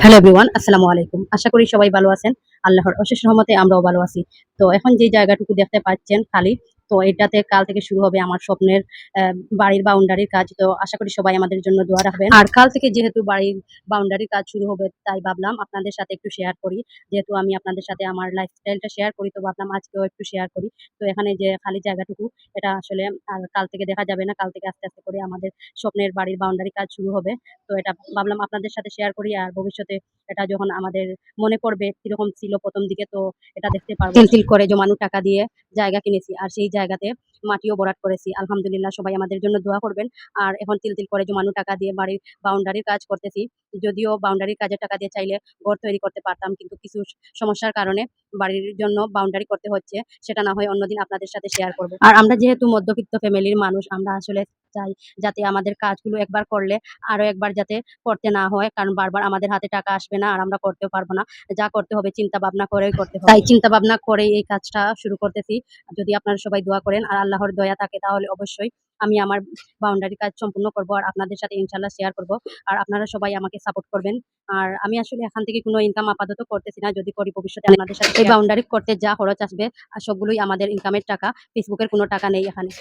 Hello everyone, আসসালামু আলাইকুম। আশা করি সবাই ভালো আছেন। আল্লাহর অশেষ রহমতে আমরাও ভালো আছি। তো এখন যে জায়গাটুকু দেখতে পাচ্ছেন খালি, তো এটাতে কাল থেকে শুরু হবে আমার স্বপ্নের বাড়ির বাউন্ডারির কাজ। তো আশা করি সবাই আমাদের জন্য দোয়া রাখবেন। আর কাল থেকে যেহেতু বাড়ির বাউন্ডারির কাজ শুরু হবে, তাই ভাবলাম আপনাদের সাথে একটু শেয়ার করি। যেহেতু আমি আপনাদের সাথে আমার লাইফস্টাইলটা শেয়ার করি, তো ভাবলাম আজকেও একটু শেয়ার করি। তো এখানে যে খালি জায়গাটুকু, এটা আসলে আর কাল থেকে দেখা যাবে না। কাল থেকে আস্তে, আস্তে করে আমাদের স্বপ্নের বাড়ির বাউন্ডারি কাজ শুরু হবে। তো এটা ভাবলাম আপনাদের সাথে শেয়ার করি। আর ভবিষ্যতে এটা যখন আমাদের মনে পড়বে কিরকম ছিল ১ম দিকে, তো এটা দেখতে পারবো। তিল করে জমানো টাকা দিয়ে জায়গা কিনেছি। আর সেই জায়গাতে মাটিও ভরাট করেছি। আলহামদুলিল্লাহ, সবাই আমাদের জন্য দোয়া করবেন। আর এখন তিল করে জমানো টাকা দিয়ে বাড়ির বাউন্ডারির কাজ করতেছি। যদিও বাউন্ডারির কাজের টাকা দিয়ে চাইলে ঘর তৈরি করতে পারতাম। কিন্তু কিছু সমস্যার কারণে বাড়ির জন্য বাউন্ডারি করতে হচ্ছে। সেটা না হয় অন্যদিন আপনাদের সাথে শেয়ার করব। আর আমরা যেহেতু মধ্যবিত্ত ফ্যামিলির মানুষ, আমরা আসলে চাই যাতে আমাদের কাজগুলো একবার করলে আরো একবার যাতে করতে না হয়। কারণ বারবার আমাদের হাতে টাকা আসবে না, আর আমরা করতেও পারব না। যা করতে হবে চিন্তা ভাবনা করেই করতে হবে। তাই চিন্তা ভাবনা করেই এই কাজটা শুরু করতেছি। যদি আপনারা সবাই দোয়া করেন আর আল্লাহর দয়া থাকে, তাহলে অবশ্যই আমি আমার বাউন্ডারি কাজ সম্পূর্ণ করব। আর আপনাদের সাথে ইনশাআল্লাহ শেয়ার করব। আর আপনারা সবাই আমাকে সাপোর্ট করবেন। আর আমি আসলে এখান থেকে কোনো ইনকাম আপাতত করতেছি না। যদি করি ভবিষ্যতে আপনাদের সাথে এই বাউন্ডারি করতে যা খরচ আসবে, সবগুলোই আমাদের ইনকামের টাকা। ফেসবুকের কোনো টাকা নেই এখানে।